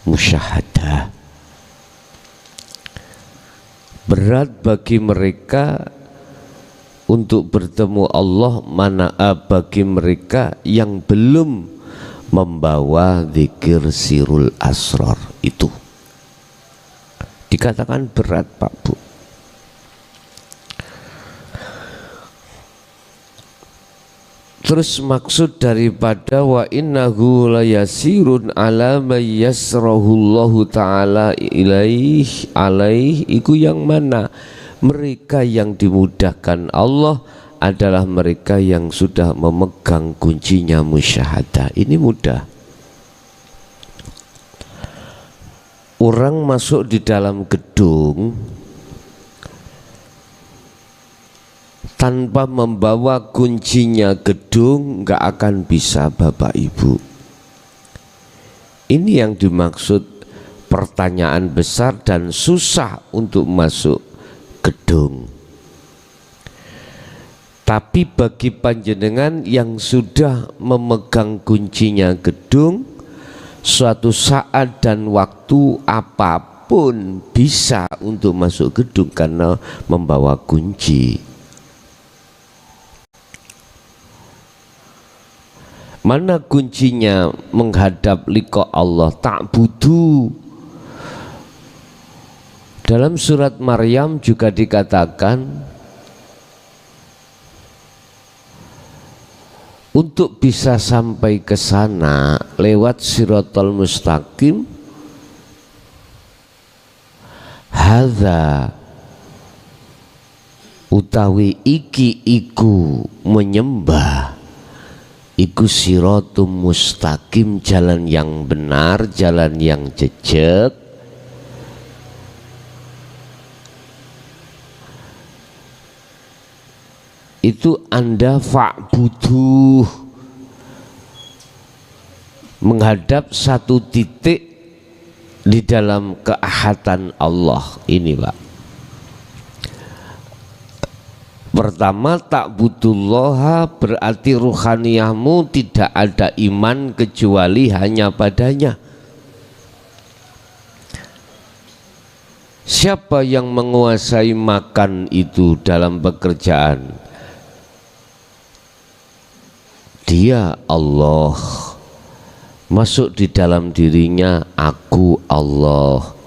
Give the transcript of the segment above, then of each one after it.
musyahadah. Berat bagi mereka untuk bertemu Allah bagi mereka yang belum membawa zikir sirul asrar. Itu dikatakan berat, Pak Bu. Terus maksud daripada wa innahu layasirun ala may yasrahullahu ta'ala alaih iku yang mana? Mereka yang dimudahkan Allah adalah mereka yang sudah memegang kuncinya musyahadah. Ini mudah. Orang masuk di dalam gedung tanpa membawa kuncinya gedung nggak akan bisa, Bapak Ibu. Ini yang dimaksud pertanyaan besar dan susah untuk masuk gedung. Tapi bagi panjenengan yang sudah memegang kuncinya gedung, suatu saat dan waktu apapun bisa untuk masuk gedung karena membawa kunci. Mana kuncinya menghadap liqa Allah? Ta'budu. Dalam surat Maryam juga dikatakan untuk bisa sampai ke sana lewat siratal mustaqim, hadza utawi iki iku menyembah, iku siratum mustaqim, jalan yang benar, jalan yang jejak. Itu Anda fa'buduh, menghadap satu titik di dalam keahatan Allah. Ini Pak. Pertama, ta'budullaha berarti ruhaniyahmu tidak ada iman kecuali hanya padanya. Siapa yang menguasai makan itu dalam pekerjaan? Dia Allah. Masuk di dalam dirinya aku Allah.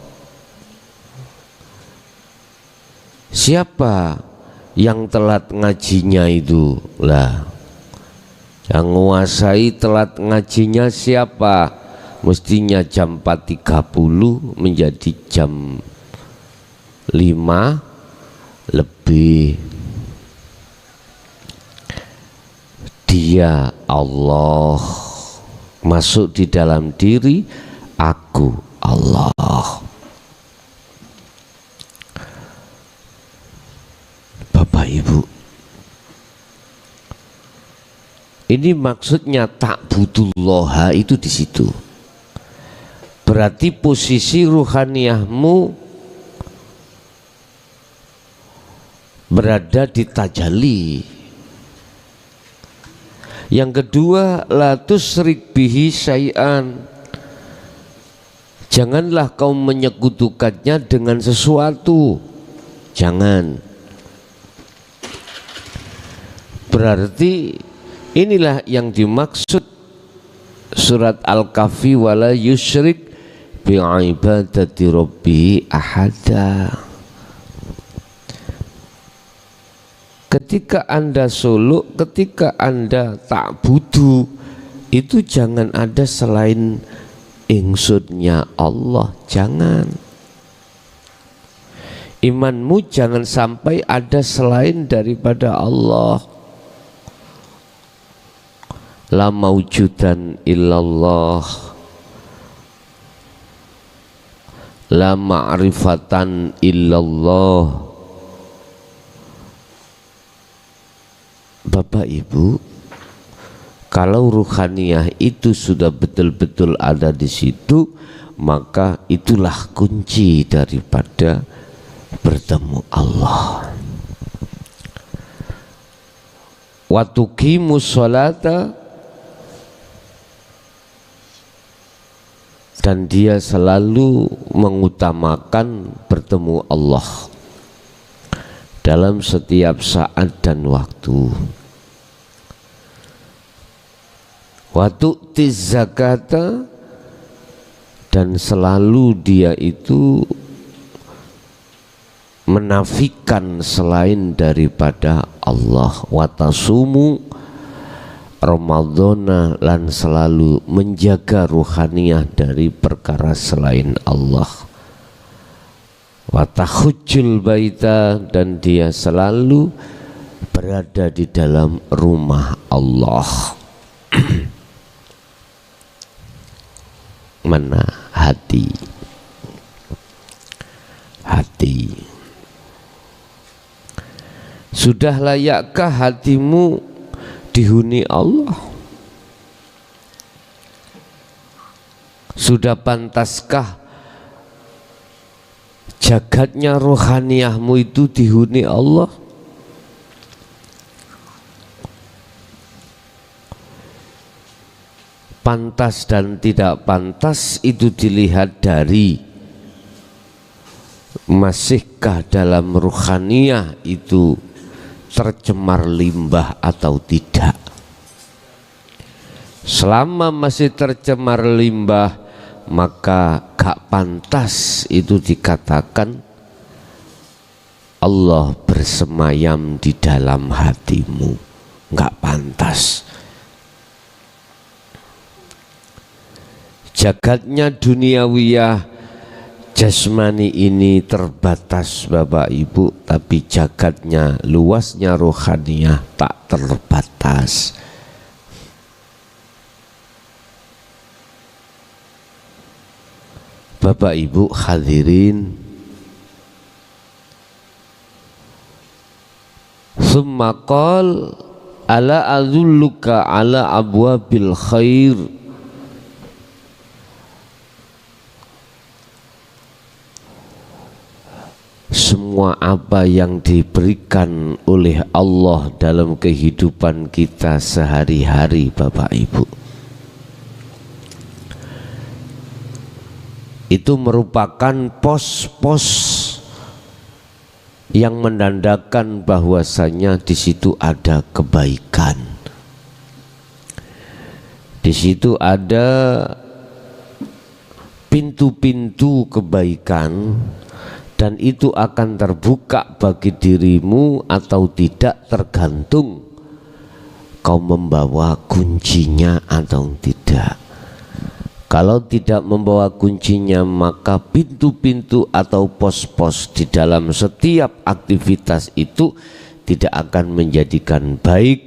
Siapa yang telat ngajinya itu? Lah, yang menguasai telat ngajinya siapa? Mestinya jam 4.30 menjadi jam 5 lebih. Dia Allah. Masuk di dalam diri aku Allah. Bapak Ibu, ini maksudnya ta'budullaha itu di situ. Berarti posisi ruhaniyahmu berada di tajalli. Yang kedua, la tusyrik bihi syai'an. Janganlah kau menyekutukannya dengan sesuatu. Jangan. Berarti inilah yang dimaksud surat Al-Kahfi, wala yusyrik bi'ibadati rabbihi ahada. Ketika Anda suluk, ketika Anda ta'budu, itu jangan ada selain ingsunnya Allah. Jangan. Imanmu jangan sampai ada selain daripada Allah. La maujudan illallah, la ma'rifatan illallah. Bapak Ibu, kalau ruhaniyah itu sudah betul-betul ada di situ, maka itulah kunci daripada bertemu Allah. Wa tuqimus sholata, dan dia selalu mengutamakan bertemu Allah dalam setiap saat dan waktu. Wa tu'tiz zakata, dan selalu dia itu menafikan selain daripada Allah. Wa tasumu Ramadhana, lan selalu menjaga ruhaniyah dari perkara selain Allah. Wa tahujjul baita, dan dia selalu berada di dalam rumah Allah. Mana hati, sudah layakkah hatimu dihuni Allah? Sudah pantaskah jagatnya rohaniyahmu itu dihuni Allah? Pantas dan tidak pantas itu dilihat dari masihkah dalam rohaniyah itu tercemar limbah atau tidak. Selama masih tercemar limbah, maka gak pantas itu dikatakan Allah bersemayam di dalam hatimu. Gak pantas. Jagatnya duniawiyah jasmani ini terbatas Bapak Ibu, tapi jagatnya luasnya rohaniyah tak terbatas. Bapak Ibu hadirin, summa qal ala azulluka ala abwabil khair. Semua apa yang diberikan oleh Allah dalam kehidupan kita sehari-hari Bapak Ibu, itu merupakan pos-pos yang menandakan bahwasanya di situ ada kebaikan. Di situ ada pintu-pintu kebaikan, dan itu akan terbuka bagi dirimu atau tidak tergantung kau membawa kuncinya atau tidak. Kalau tidak membawa kuncinya, maka pintu-pintu atau pos-pos di dalam setiap aktivitas itu tidak akan menjadikan baik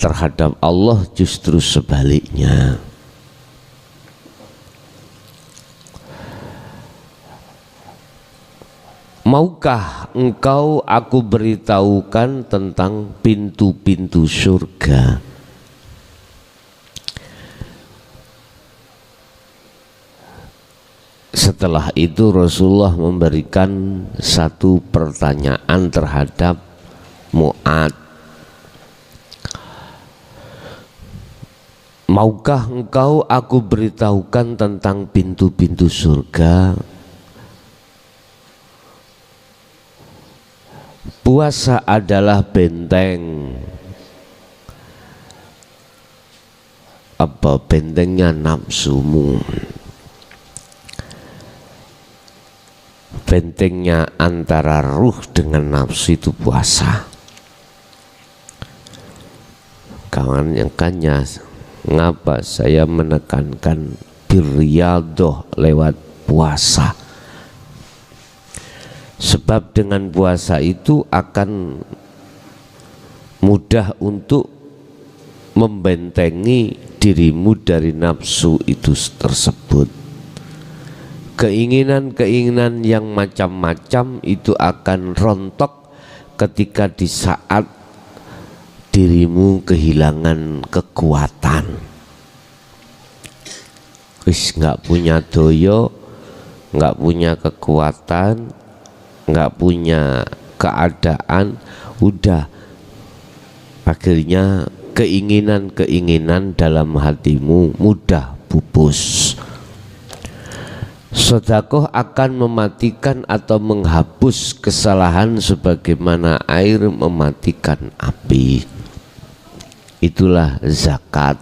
terhadap Allah, justru sebaliknya. Maukah engkau aku beritahukan tentang pintu-pintu surga? Setelah itu Rasulullah memberikan satu pertanyaan terhadap Mu'ad. Maukah engkau aku beritahukan tentang pintu-pintu surga? Puasa adalah benteng. Apa bentengnya? Nafsumu. Bentengnya antara ruh dengan nafsu itu puasa. Kawan yang kanya, ngapa saya menekankan birriyadoh lewat puasa? Sebab dengan puasa itu akan mudah untuk membentengi dirimu dari nafsu itu tersebut. Keinginan-keinginan yang macam-macam itu akan rontok ketika di saat dirimu kehilangan kekuatan. Wis nggak punya doyo, nggak punya kekuatan, nggak punya keadaan, udah akhirnya keinginan-keinginan dalam hatimu mudah pupus. Sedekah akan mematikan atau menghapus kesalahan sebagaimana air mematikan api. Itulah zakat.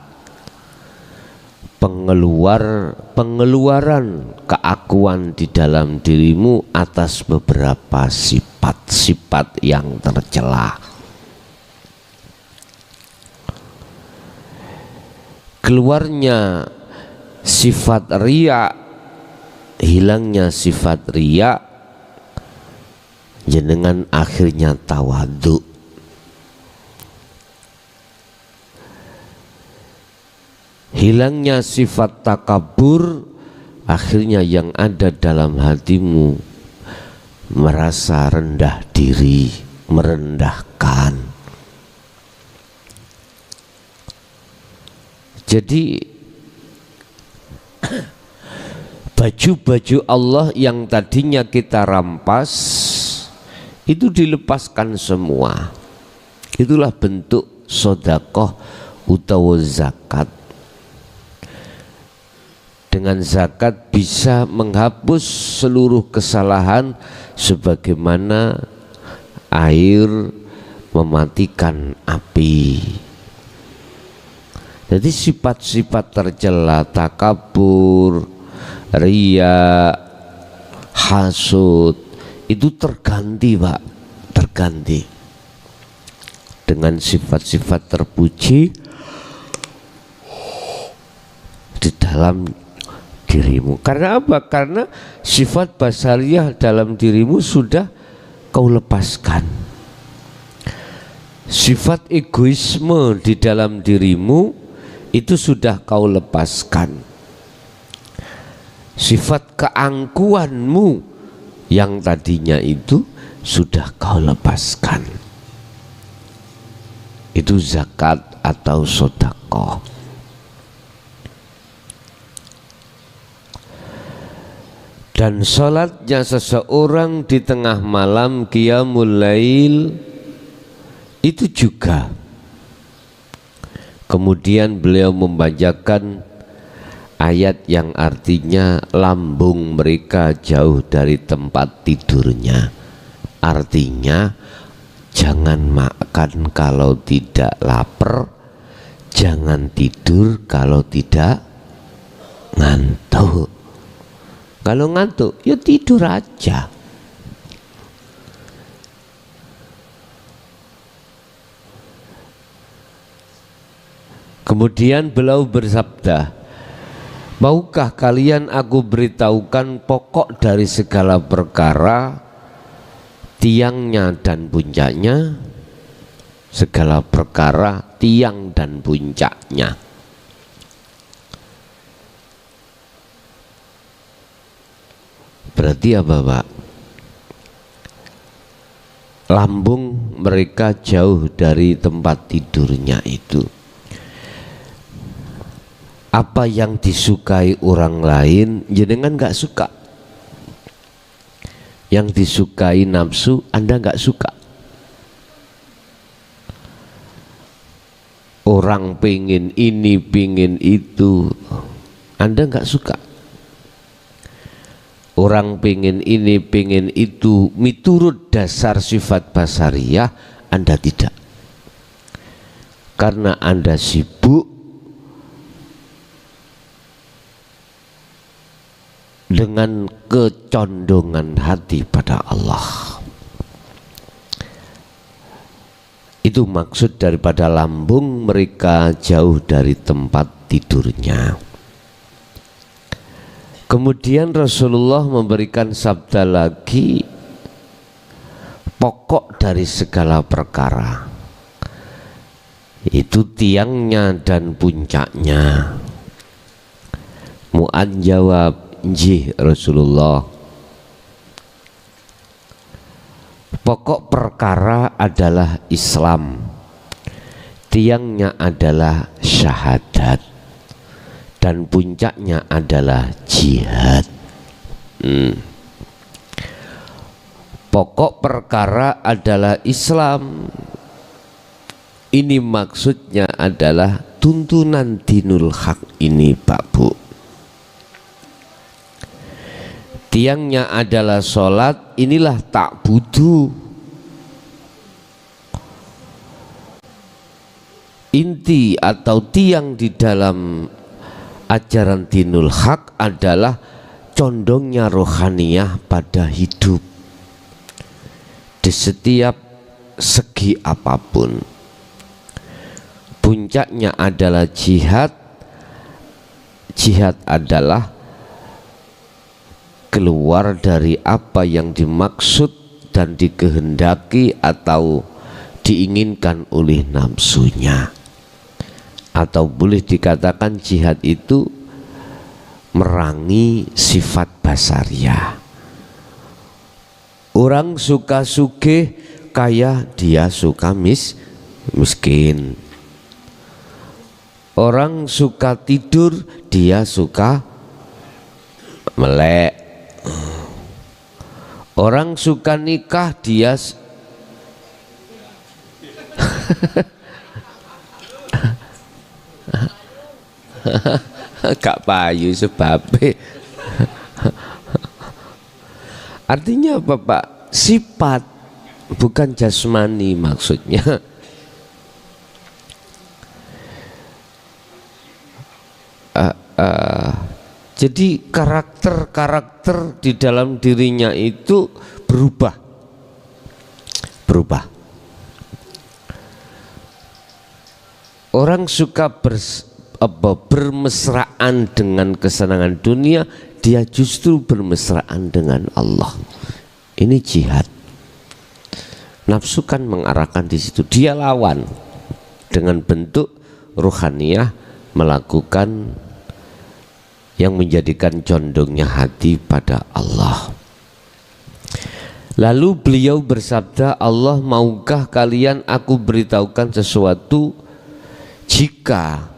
Pengeluaran keakuan di dalam dirimu atas beberapa sifat-sifat yang tercela. Keluarnya sifat riya, hilangnya sifat riya, jenengan akhirnya tawadhu. Hilangnya sifat takabur, akhirnya yang ada dalam hatimu merasa rendah diri, merendahkan. Jadi baju-baju Allah yang tadinya kita rampas itu dilepaskan semua. Itulah bentuk sedekah utawa zakat. Dengan zakat bisa menghapus seluruh kesalahan sebagaimana air mematikan api. Jadi sifat-sifat tercela, takabur, riya, hasud, itu terganti Pak, terganti dengan sifat-sifat terpuji di dalam dirimu. Karena apa? Karena sifat basariyah dalam dirimu sudah kau lepaskan. Sifat egoisme di dalam dirimu itu sudah kau lepaskan. Sifat keangkuhanmu yang tadinya itu sudah kau lepaskan. Itu zakat atau sedekah. Dan sholatnya seseorang di tengah malam qiyamul lail itu juga. Kemudian beliau membacakan ayat yang artinya lambung mereka jauh dari tempat tidurnya. Artinya jangan makan kalau tidak lapar, jangan tidur kalau tidak ngantuk. Kalau ngantuk ya tidur aja. Kemudian beliau bersabda, maukah kalian aku beritahukan pokok dari segala perkara, tiangnya dan puncaknya? Segala perkara, tiang dan puncaknya. Berarti apa Pak? Lambung mereka jauh dari tempat tidurnya itu. Apa yang disukai orang lain jenengan nggak suka. Yang disukai nafsu Anda nggak suka. Orang pingin ini pingin itu Anda nggak suka. Orang pingin ini pingin itu miturut dasar sifat basariyah, Anda tidak. Karena Anda sibuk dengan kecondongan hati pada Allah. Itu maksud daripada lambung mereka jauh dari tempat tidurnya. Kemudian Rasulullah memberikan sabda lagi, pokok dari segala perkara itu tiangnya dan puncaknya. Mu'adz jawab, nggih Rasulullah. Pokok perkara adalah Islam, tiangnya adalah syahadat, dan puncaknya adalah jihad. Pokok perkara adalah Islam. Ini maksudnya adalah tuntunan dinul haq ini Pak Bu. tiangnya adalah sholat, inilah tak butuh. Inti atau tiang di dalam ajaran dinul haq adalah condongnya rohaniyah pada hidup di setiap segi apapun. Puncaknya adalah jihad. Jihad adalah keluar dari apa yang dimaksud dan dikehendaki atau diinginkan oleh nafsunya. Atau boleh dikatakan jihad itu merangi sifat basariah. Orang suka sugih, kaya, dia suka miskin. Orang suka tidur, dia suka melek. Orang suka nikah, dia gak payu sebabnya. Artinya apa Pak? Sifat, bukan jasmani maksudnya. Jadi karakter-karakter di dalam dirinya itu berubah. Orang suka bermesraan dengan kesenangan dunia, dia justru bermesraan dengan Allah. Ini jihad. Nafsu kan mengarahkan di situ, dia lawan dengan bentuk ruhaniyah, melakukan yang menjadikan condongnya hati pada Allah. Lalu beliau bersabda, Allah, maukah kalian aku beritahukan sesuatu, jika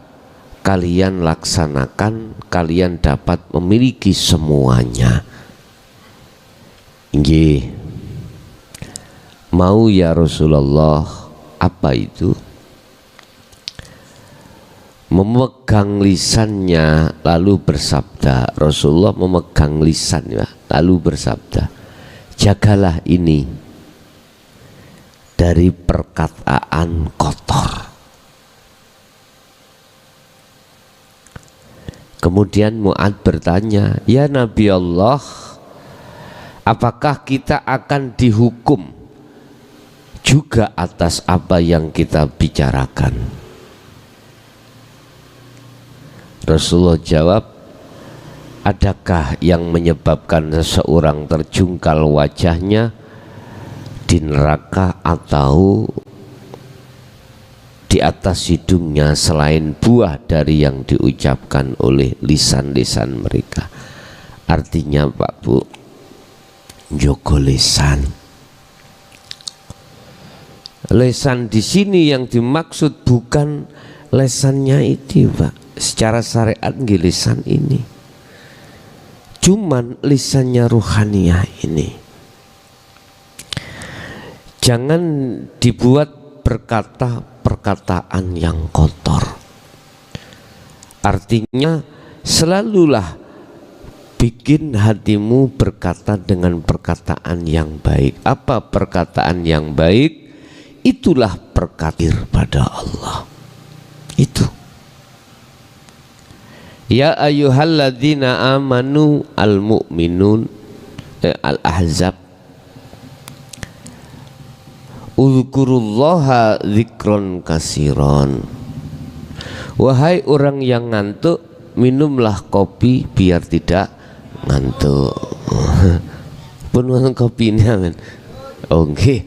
kalian laksanakan, kalian dapat memiliki semuanya. Nggih. Mau ya Rasulullah. Apa itu? Memegang lisannya lalu bersabda. Rasulullah memegang lisannya lalu bersabda, jagalah ini dari perkataan kotor. Kemudian Mu'ad bertanya, ya Nabi Allah, apakah kita akan dihukum juga atas apa yang kita bicarakan? Rasulullah jawab, adakah yang menyebabkan seseorang terjungkal wajahnya di neraka atau di atas hidungnya selain buah dari yang diucapkan oleh lisan-lisan mereka? Artinya Pak Bu, njogo lisan. Lisan di sini yang dimaksud bukan lesannya itu Pak. Secara syariat nggih lisan ini, cuman lisannya ruhaniyah ini. Jangan dibuat berkata perkataan yang kotor. Artinya selalulah bikin hatimu berkata dengan perkataan yang baik. Apa perkataan yang baik? Itulah perkataan pada Allah. Itu. Ya ayyuhalladzina amanu al-mu'minun al-ahzab uzkurullaha dzikron kasiron. Wahai orang yang ngantuk, minumlah kopi biar tidak ngantuk. Pun kopinya men. Oke.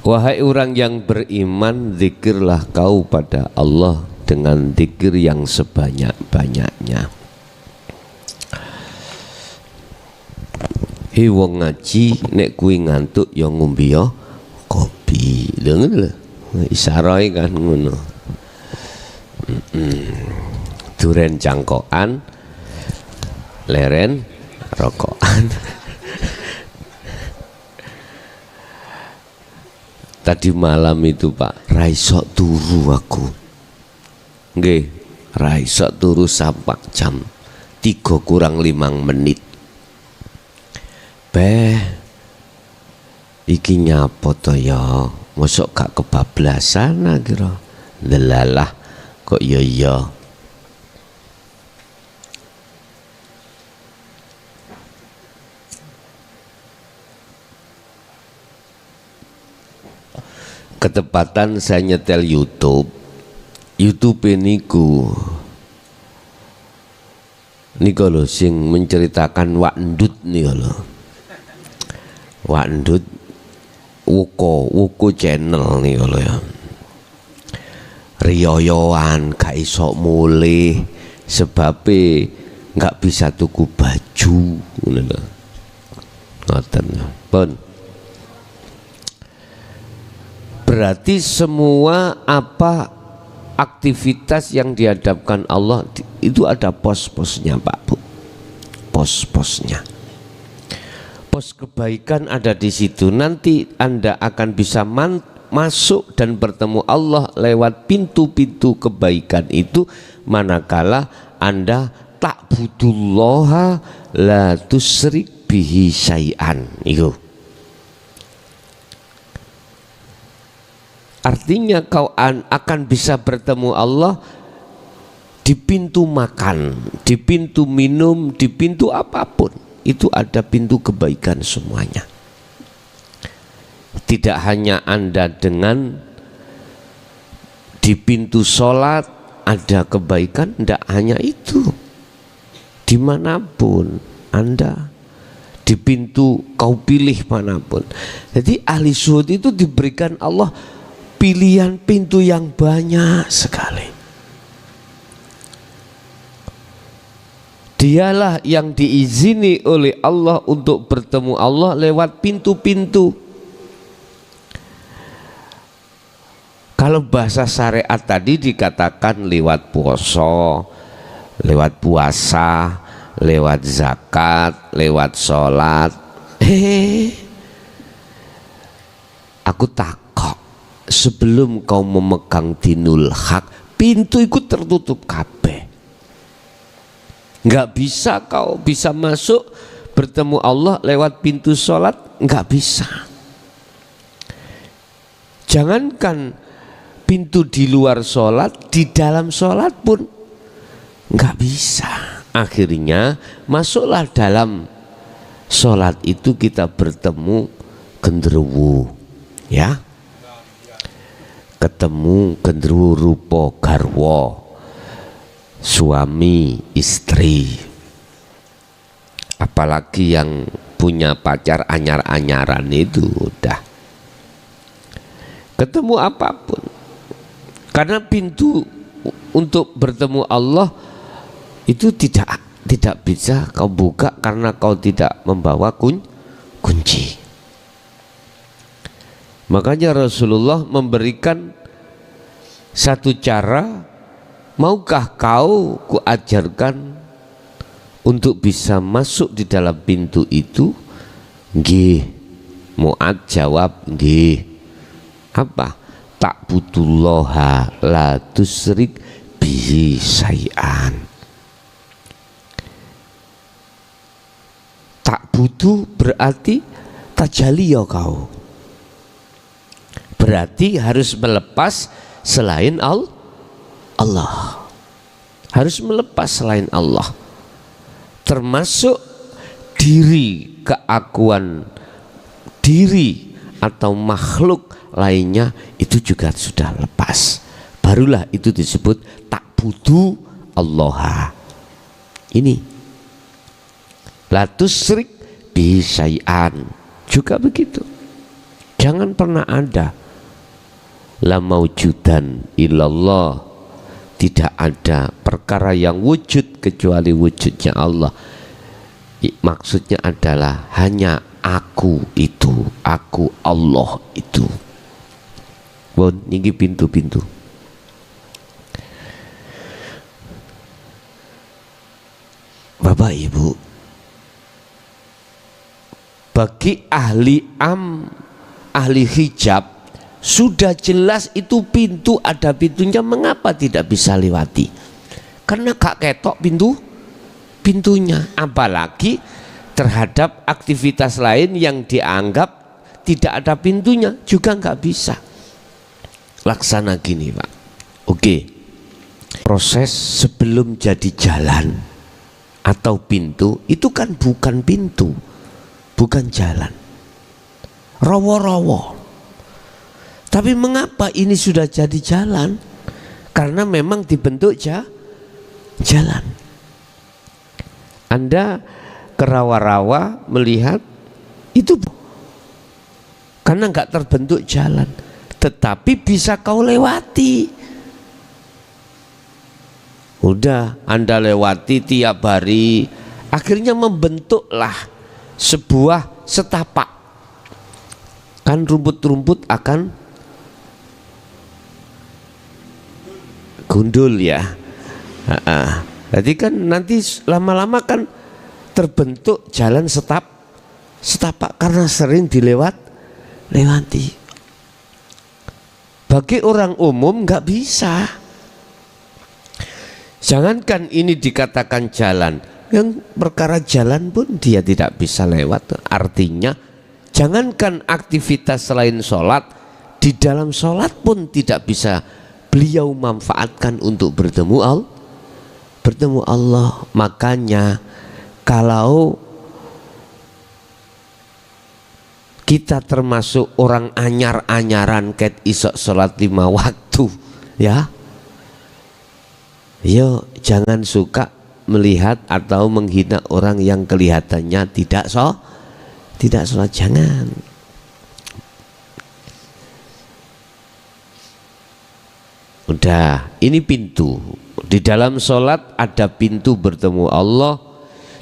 Wahai orang yang beriman, zikirlah kau pada Allah dengan zikir yang sebanyak-banyaknya. Wong ngaji nek kuwi ngantuk ya ngombe ya kopi. Lha ngono lho. Isarahe kan ngono. Duren cangkokan, leren rokokan. Tadi malam itu Pak, raisok turu aku. Nggih, Ra iso turu sampai jam 3 kurang 5 menit. Iki nyapo to ya? Mosok gak kebablasan kira. Delalah kok ya. Ketepatan saya nyetel YouTube niku lho sing menceritakan Wakndut niku lho. Wakndut Wuko channel niku lho ya. Riyoyoan gak iso mulih sebabe gak bisa tuku baju ngono lho. Ngoten. Pun berarti semua apa aktivitas yang dihadapkan Allah itu ada pos-posnya Pak Bu, pos-posnya. Pos kebaikan ada di situ. Nanti Anda akan bisa masuk dan bertemu Allah lewat pintu-pintu kebaikan itu manakala Anda ta'budullaha la tusyrik bihi syai'an. Itu artinya kau akan bisa bertemu Allah di pintu makan, di pintu minum, di pintu apapun. Itu ada pintu kebaikan semuanya. Tidak hanya Anda dengan di pintu sholat ada kebaikan, tidak hanya itu. Dimanapun Anda, di pintu kau pilih manapun. Jadi ahli zuhud itu diberikan Allah pilihan pintu yang banyak sekali. Dialah yang diizini oleh Allah untuk bertemu Allah lewat pintu-pintu. Kalau bahasa syariat tadi dikatakan lewat poso, lewat puasa, lewat zakat, lewat sholat. Aku takut sebelum kau memegang dinul hak, pintu itu tertutup kabeh. Nggak bisa kau bisa masuk bertemu Allah lewat pintu sholat, nggak bisa. Jangankan pintu di luar sholat, di dalam sholat pun nggak bisa. Akhirnya masuklah dalam sholat itu kita bertemu genderuwo, ya. Ketemu genderuwo rupa garwa, suami istri, apalagi yang punya pacar anyar-anyaran itu udah ketemu apapun. Karena pintu untuk bertemu Allah itu tidak bisa kau buka karena kau tidak membawa kunci. Makanya Rasulullah memberikan satu cara, maukah kau kuajarkan untuk bisa masuk di dalam pintu itu? Nggih. Mu'ad jawab nggih. Apa? Ta'budullaha la tusyrik bihi syai'an. Ta'budu berarti tajali ya kau. Berarti harus melepas selain Allah. Harus melepas selain Allah. Termasuk diri, keakuan diri atau makhluk lainnya itu juga sudah lepas. Barulah itu disebut ta'budu Allah. Ini la tusyrik bi syai'an juga begitu. Jangan pernah ada la maujudan illallah, tidak ada perkara yang wujud kecuali wujudnya Allah. Maksudnya adalah hanya aku itu, aku Allah itu. Bon, ini pintu-pintu. Bapak Ibu, bagi ahli ahli hijab sudah jelas itu pintu, ada pintunya, mengapa tidak bisa lewati? karena gak ketok pintunya, apalagi terhadap aktivitas lain yang dianggap tidak ada pintunya juga nggak bisa. Laksana gini Pak, oke, proses sebelum jadi jalan atau pintu itu kan bukan pintu, bukan jalan, rowo-rowo. Tapi mengapa ini sudah jadi jalan? Karena memang dibentuk jalan. Anda ke rawa-rawa melihat itu karena nggak terbentuk jalan, tetapi bisa kau lewati. Udah Anda lewati tiap hari, akhirnya membentuklah sebuah setapak. Kan rumput-rumput akan gundul ya. Jadi kan nanti lama-lama kan terbentuk jalan setapak karena sering dilewati. Bagi orang umum nggak bisa. Jangankan ini dikatakan jalan, yang perkara jalan pun dia tidak bisa lewat. Artinya jangankan aktivitas selain sholat, di dalam sholat pun tidak bisa beliau manfaatkan untuk bertemu Allah. Makanya kalau kita termasuk orang anyar-anyaran ket isok sholat 5 waktu ya, yo jangan suka melihat atau menghina orang yang kelihatannya tidak sholat, jangan. Udah, ini pintu. Di dalam sholat ada pintu bertemu Allah.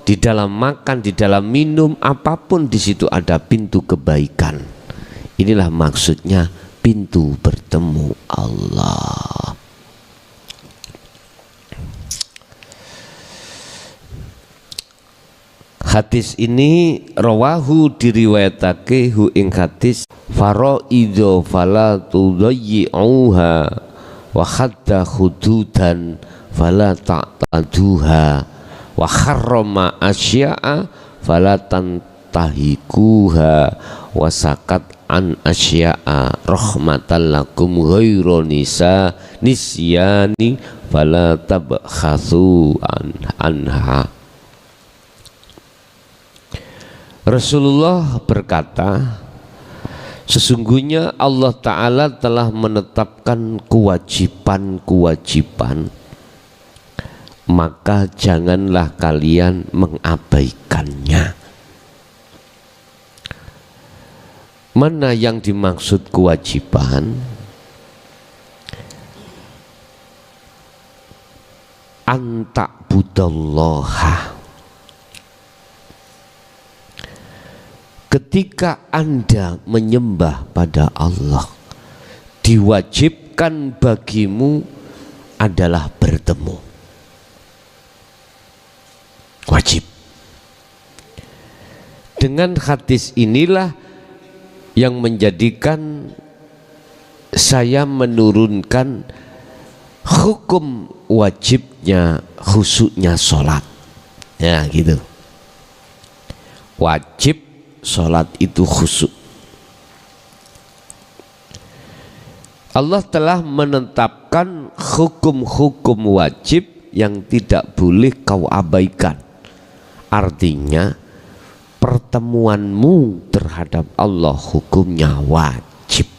Di dalam makan, di dalam minum, apapun di situ ada pintu kebaikan. Inilah maksudnya pintu bertemu Allah. Hadis ini rawahu diriwayatake hu ing hadis faraidu fala tudayyi'uha wa hadda hududan fala ta'taduha wa harrama asya'a fala tantahikuha wa sakat an asya'a rahmatan lakum ghairu nisyani fala tabkhasu anha. Rasulullah berkata, sesungguhnya Allah Ta'ala telah menetapkan kewajiban-kewajiban, maka janganlah kalian mengabaikannya. Mana yang dimaksud kewajiban? Anta'budallaha. Ketika Anda menyembah pada Allah, diwajibkan bagimu adalah bertemu. Wajib. Dengan hadis inilah yang menjadikan saya menurunkan hukum wajibnya khusyuknya sholat. Ya gitu. Wajib sholat itu khusyuk. Allah telah menetapkan hukum-hukum wajib yang tidak boleh kau abaikan. Artinya pertemuanmu terhadap Allah hukumnya wajib.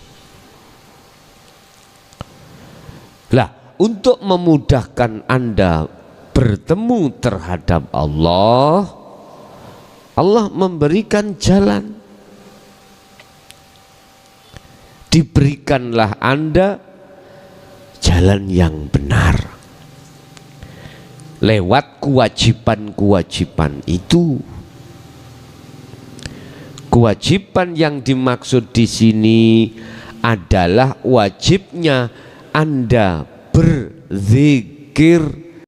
Lah, untuk memudahkan Anda bertemu terhadap Allah, Allah memberikan jalan. Diberikanlah Anda jalan yang benar lewat kewajiban-kewajiban itu. Kewajiban yang dimaksud di sini adalah wajibnya Anda berzikir